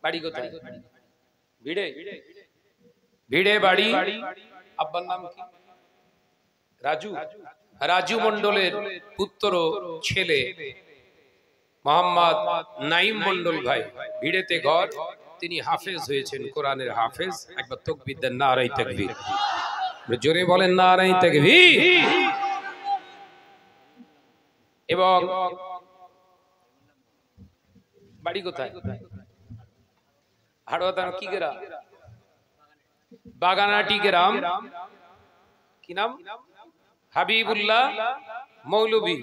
বাড়ি কোথায়? ভিড়ে। ভিড়ে বাড়ি। আব্বার নাম কি? রাজু। রাজু মন্ডলের পুত্র ছেলে মোহাম্মদ নাইম মন্ডল ভাই, ভিড়েতে ঘর। তিনি হাফেজ হয়েছেন, কোরআনের হাফেজ। একবার তাকবীর দেন, নারায়ে তাকবীর। জোরে বলেন নারায়ে তাকবীর। এবং বাড়ি কোথায়? হাড়োয়া কি গ্রাম? বাগানাটি গ্রাম। কি নাম? হাবিবুল্লাহ মৌলভী।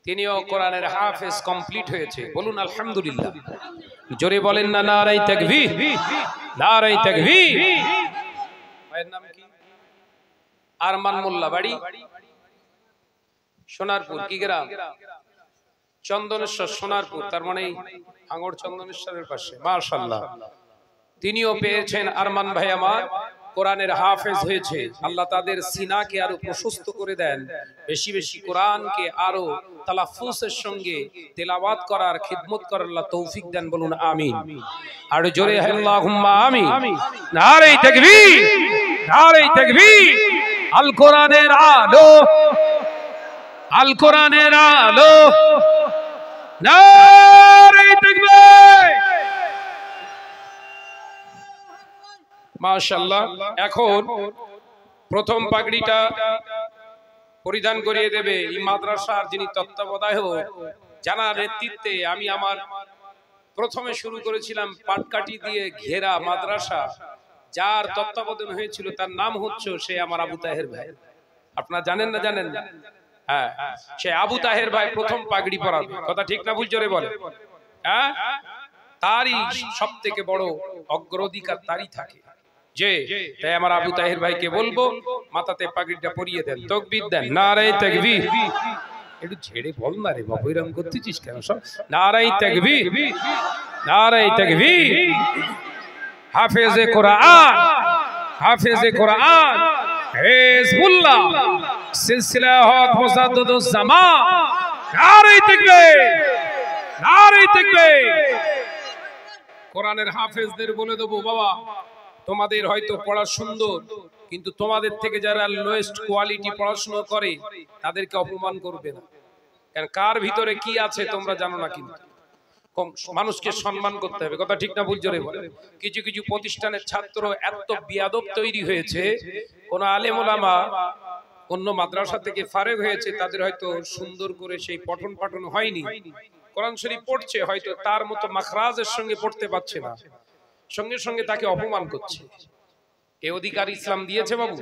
তিনিও কোরআনের হাফেজ কমপ্লিট হয়েছে। বলুন আলহামদুলিল্লাহ। জোরে বলেন না নারায়ে তাকবীর। নারায়ে তাকবীর। ভাইয়ের নাম কি? আরমান মোল্লা। বাড়ি সোনারপুর। কি গ্রাম? চন্দনেশ্বর। সোনারপুর তার মানে ভাঙড় চন্দনেশ্বরের পাশে। মাশাআল্লাহ। তিনিও পেয়েছেন আরমান ভাই আমার, কোরআনের হাফেজ হয়েছে। আল্লাহ তাদের সিনাকে আরো প্রশস্ত করে দেন, বেশি বেশি কোরআনকে আরো তালাফফুজের সঙ্গে তেলাওয়াত করার, খিদমত করার আল্লাহ তৌফিক দেন। বলুন আমিন। আর জোরে আল্লাহুম্মা আমিন। নারে তাকবীর, নারে তাকবীর। আল কোরআনের আলো, আল কোরআনের আলো। নারে তাকবীর। মাশাআল্লাহ। এখন প্রথম পাগড়িটা পরিধান করিয়ে দেবে এই মাদ্রাসার যিনি তত্ত্বাবধায়ক, জানার নেতৃত্বে আমি আমার প্রথমে শুরু করেছিলাম পাটকাঠি দিয়ে ঘেরা মাদ্রাসা, যার তত্ত্বাবধান হয়েছিল তার নাম হচ্ছে সে আমার আবু তাহের ভাই। আপনারা জানেন না? জানেন না? হ্যাঁ, সে আবু তাহের ভাই প্রথম পাগড়ি পরাবে। কথা ঠিক না ভুল? জোরে বলে। হ্যাঁ, তারই সব থেকে বড় অগ্রাধিকার তারই থাকে। যে তাই আমার আবু তাহের ভাইকে বলবো মাথাতে পাগড়িটা পরিয়ে দেন। তাকবীর দেন, নারায়ে তাকবীর। একটু ছেড়ে বল না রে বাবা, এরকম করতেছিস কেন? সব নারায়ে তাকবীর, নারায়ে তাকবীর। হাফেজে কোরআন, হাফেজে কোরআন, হিজবুল্লাহ, সিলসিলা হক মুজাদ্দিদুজ জামান। নারায়ে তাকবীর, নারায়ে তাকবীর। কোরআনের হাফেজদের বলে দেবো, বাবা তোমাদের হয়তো পড়া সুন্দর, কিন্তু তোমাদের থেকে যারা লোয়েস্ট কোয়ালিটি পড়াশোনা করে তাদেরকে অপমান করবে না। কারণ কার ভিতরে কি আছে তোমরা জানো না। কিন্তু মানুষকে সম্মান করতে হবে। কথা ঠিক না ভুল? জোরে বলে। কিছু কিছু প্রতিষ্ঠানের ছাত্র এত বিয়াদব তৈরি হয়েছে, কোন আলেম ওলামা অন্য মাদ্রাসা থেকে ফারেগ হয়েছে, তাদের হয়তো সুন্দর করে সেই পঠন পাঠন হয়নি, কোরআন শরীফ পড়ছে, হয়তো তার মতো মাখরাজের সঙ্গে পড়তে পারছে না, সঙ্গে সঙ্গে তাকে অপমান করছে। এ অধিকার ইসলাম দিয়েছে বাবু?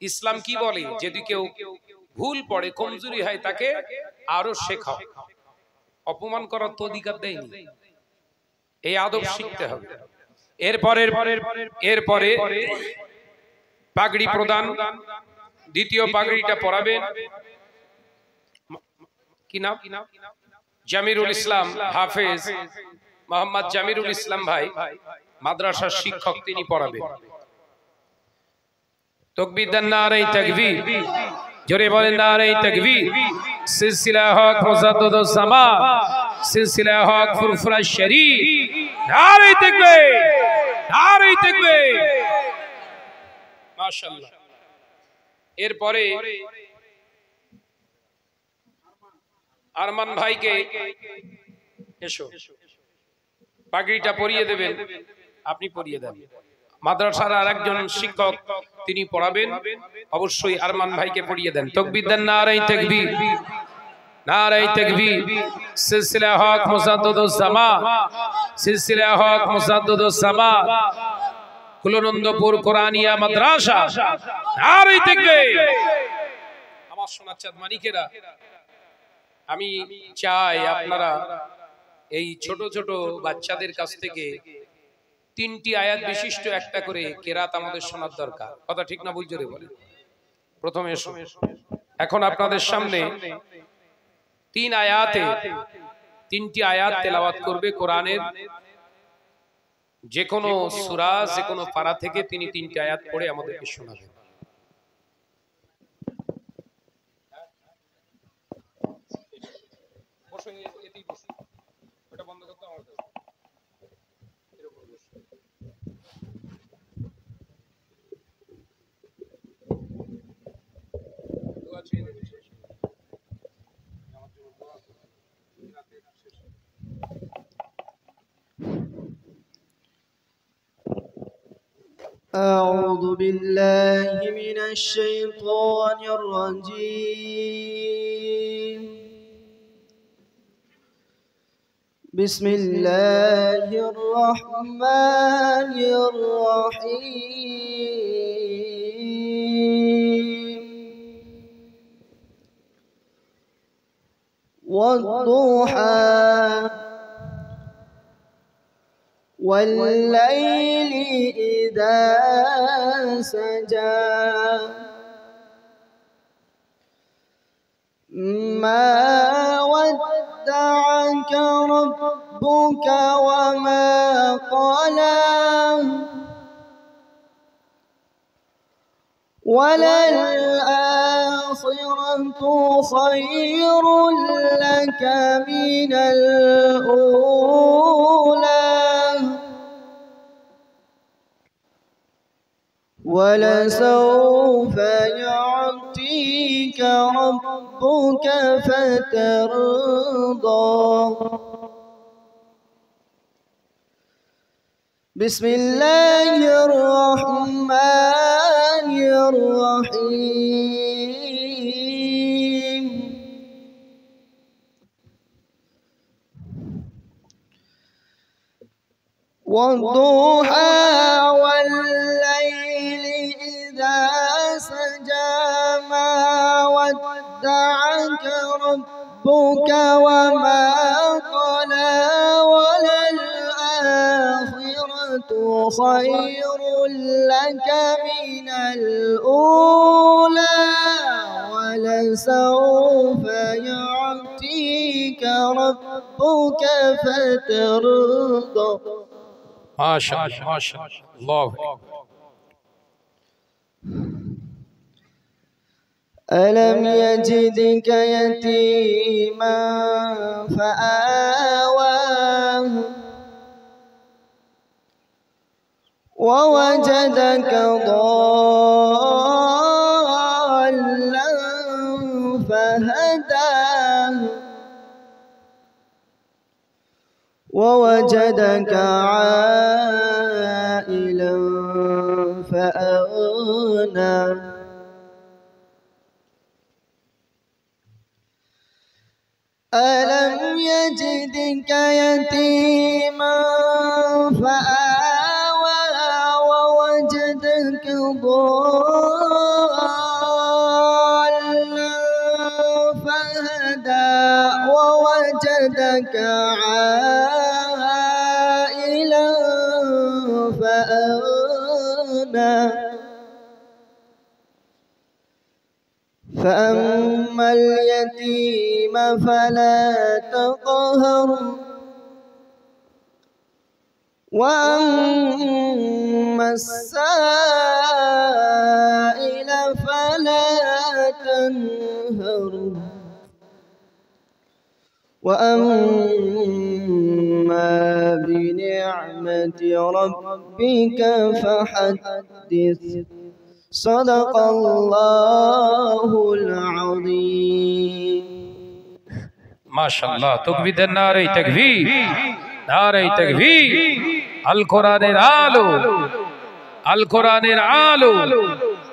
ইসলাম কি বলে? যদি কেউ ভুল পড়ে, কমজোরি হয়, তাকে আরো শেখাও। অপমান করার তো অধিকার দেয়নি। এই আদব শিখতে হবে। এরপরে পাগড়ি প্রদান। দ্বিতীয় পাগড়িটা পরাবেন, কি নাম? জামিরুল ইসলাম হাফেজ, মোহাম্মদ জামিরুল ইসলাম ভাই, মাদ্রাসার শিক্ষক, তিনি পড়াবেন। তাকবীর দেন, নারায়ে তাকবীর। জোরে বলেন নারায়ে তাকবীর। সিলসিলা হক মুজাদ্দিদুজ জামান, সিলসিলা হক ফুরফুরা শরীফ। নারায়ে তাকবীর, নারায়ে তাকবীর। মাশাআল্লাহ। এরপরে আরমান ভাইকে এসো, পাগড়িটা পরিয়ে দেবেন। আপনি পরিয়ে দেন। মাদ্রাসার আরেকজন শিক্ষক তিনি পড়াবেন, অবশ্যই আরমান ভাইকে পরিয়ে দেন। তাকবীর দেন, নারায়ে তাকবীর, নারায়ে তাকবীর। সিলসিলা হক মুজাদ্দিদুজ জামান, সিলসিলা হক মুজাদ্দিদুজ জামান, কুলনন্দপুর কোরআনিয়া মাদ্রাসা। নারায়ে তাকবীর। আমার সোনার চাঁদ মানিকেরা, আমি চাই আপনারা এই ছোট ছোট বাচ্চাদের কাছ থেকে 3টি আয়াত বিশিষ্ট একটা করে কেরাত আমাদের শোনার দরকার। কথা ঠিক না ভুল? জোরে বলে। প্রথমে এসো। এখন আপনাদের সামনে 3 আয়াতে 3টি আয়াত তেলাওয়াত করবে কোরআনের। যে কোনো সূরা, যে কোনো পারা থেকে তিনি 3টি আয়াত পড়ে আমাদেরকে শোনাবেন। ওটা বন্ধ করতে আমার أعوذ بالله من الشيطان الرجيم. بسم الله الرحمن الرحيم. والضحى والليل إذا سجى ما ودعك ربك وما قلى وللآخرة خير لك من الأولى ولسوف يعطيك ربك فترضى. بسم الله الرحمن الرحيم. والضحى والليل إذا سجى ما ودعك ربك وما قلى وللآخرة خير لك من الأولى ولسوف يعطيك ربك فترضى. ما شاء الله ما شاء الله. ألم يجدك يتيما فآوى ووجدك ضالا فهدى ووجدك عائلا فأغنى ألم يجدك يتيما فآوى ووجدك ضالا فهدى ووجدك عائلا فأغنى فأما اليتيم فلا تقهر وأما السائل فلا تنهر وأما بنعمة ربك فحدث. صدق الله العظيم. ما شاء الله. تكبير নারে তাকবীর নারে তাকবীর। আল কোরআনের আলো আল কোরআনের আলো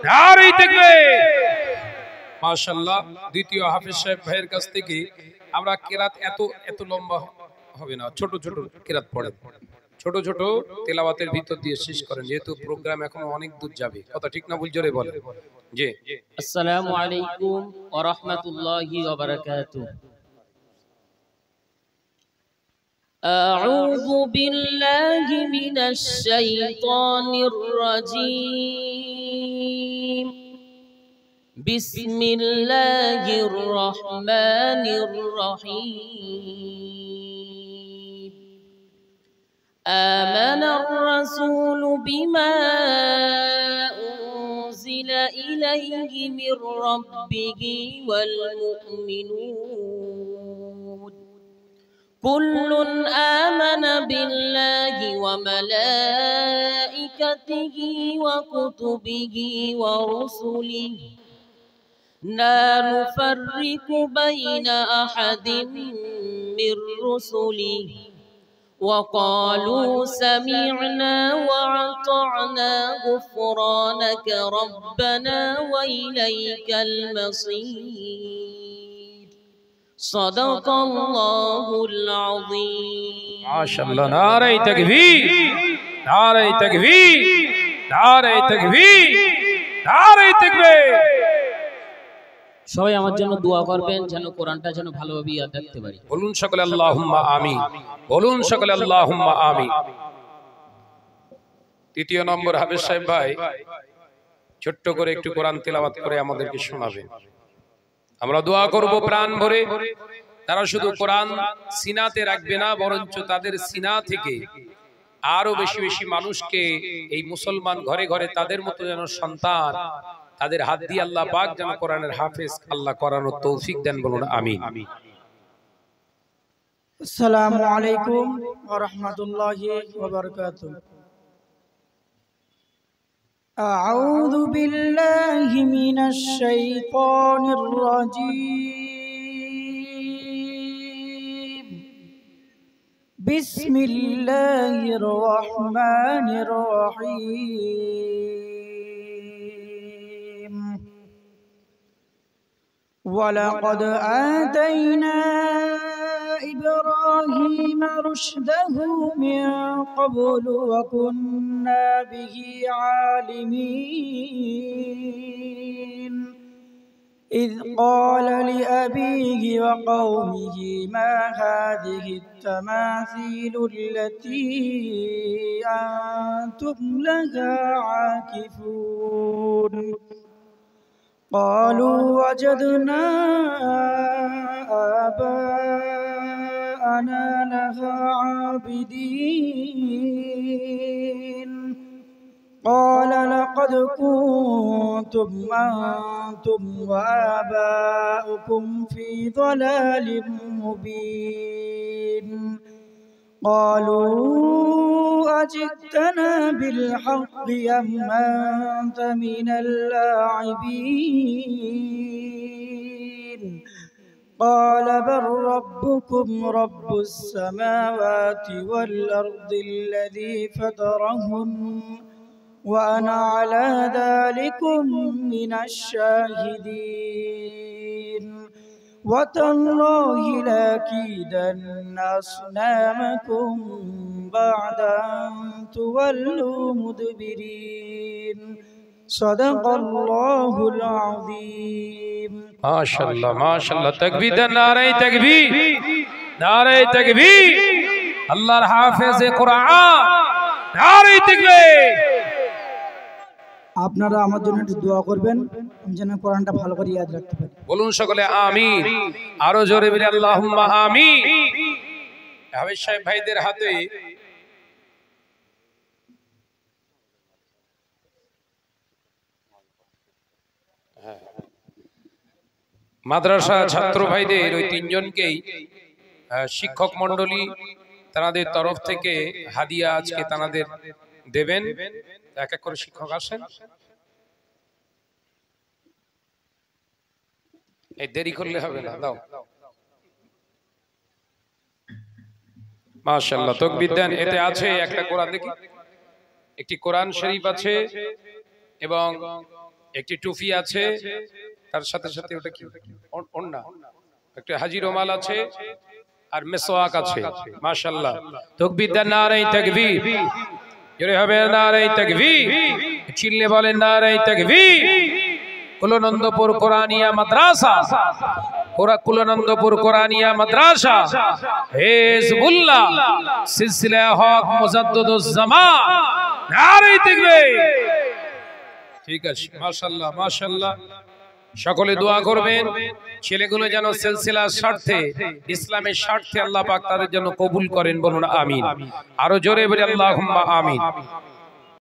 নারে তাকবীর। মাশাআল্লাহ। দ্বিতীয় হাফেজ সাহেব ভাইয়ের কাছ থেকে আমরা কিরাত এত লম্বা হবে না, ছোট ছোট কিরাত পড়ে ছোট ছোট তেলাওয়াতের ভিতর দিয়ে শেষ করেন, যেহেতু প্রোগ্রাম এখন অনেক দূর যাবে। কথা ঠিক না ভুল জোরে বলেন। জি। আসসালামু আলাইকুম ওয়া রাহমাতুল্লাহি ওয়া বারাকাতুহু। আউযু বিল্লাহি মিনাশ শাইতানির রাজীম। বিসমিল্লাহির রহমানির রহিম। আমানার রাসূলু বিমা أنزل إليه من ربه والمؤمنون كل آمن بالله وملائكته وكتبه ورسله لا نفرق بين أحد من رسله وقالوا سمعنا وأطعنا غفرانك ربنا وإليك المصير صدق الله العظيم ما شاء الله نعرہ تکبیر نعرہ تکبیر نعرہ تکبیر نعرہ تکبیر সবাই আমার জন্য দোয়া করবেন যেন কোরআনটা যেন ভালোভাবে ইয়াদ রাখতে পারি বলুন সকলে আল্লাহুম্মা আমিন বলুন সকলে আল্লাহুম্মা আমিন তৃতীয় নম্বর হাফেজ সাহেব ভাই ছোট্ট করে একটু কোরআন তেলাওয়াত করে আমাদেরকে শোনাবেন আমরা দোয়া করব প্রাণ ভরে তারা শুধু কোরআন সিনাতে রাখবে না বরঞ্চ তাদের সিনা থেকে আরো বেশি বেশি মানুষকে এই মুসলমান ঘরে ঘরে তাদের মতো যেন সন্তান তাদের হাত দিয়ে আল্লাহ পাক যেন কোরআনের হাফেজ আল্লাহ করানোর তৌফিক দেন বলুন আমিন আসসালামু আলাইকুম ওয়া রাহমাতুল্লাহি ওয়া বারাকাতুহু আউযু বিল্লাহি মিনাশ শাইতানির রাজীম বিসমিল্লাহির রহমানির রহিম ওয়ালাকাদ আতাইনা إبراهيم رشده من قبل وكنا به عالمين إذ قال لأبيه وقومه ما هذه التماثيل التي أنتم لها عاكفون قالوا وجدنا آباءنا لها عابدين قال لقد كنتم أنتم وآباؤكم في ضلال مبين قالوا أجئتنا بالحق أم أنت من اللاعبين قال بل ربكم رب السماوات والأرض الذي فطرهن وأنا على ذلكم من الشاهدين وتالله لأكيدن أصنامكم بعد أن تولوا مدبرين صدق الله العظيم ما شاء الله تکبیر نعرہ تکبیر نعرہ تکبیر اللہ حافظ قرآن نعرہ تکبیر আপনারা আমার জন্য একটু দোয়া করবেন আমি যেন কোরআনটা ভালো করে ইয়াদ রাখতে পারি বলুন সকলে আমিন আরো জোরে বলি আল্লাহুম্মা আমিন হাফেজ সাহেব ভাইদের হাতে মাদ্রাসা ছাত্র ভাইদের ওই তিনজনকেই শিক্ষক মণ্ডলী তাদের তরফ থেকে হাদিয়া আজকে তাদের দেবেন এক এক করে শিক্ষক আসেন এই দেরি করলে হবে না দাও মাশাআল্লাহ তাকবীর দেন এতে আছে একটা কোরআন দেখি একটি কোরআন শরীফ আছে এবং একটি টুপি আছে তার সাথে সাথে ওটা কি ওন্না একটা হাজি রুমাল আছে আর মিসওয়াক আছে মাশাআল্লাহ তাকবীর দেন নারে তাকবীর জোরে হবে নারে তাকবীর চিল্লে বলেন নারে তাকবীর কুলনন্দপুর কোরআনিয়া মাদ্রাসা কুলনন্দপুর কোরআনিয়া মাদ্রাসা হিজবুল্লাহ সিলসিলা হক মুজাদ্দিদুজ জামান নারে তাকবীর ঠিক আছে মাশাআল্লাহ মাশাআল্লাহ সকলে দোয়া করবেন ছেলেগুলো যেন সিলসিলার স্বার্থে ইসলামের স্বার্থে আল্লাহ পাক তাদের জন্য কবুল করেন বলুন আমিন আরো জোরে বলি আল্লাহুম্মা আমিন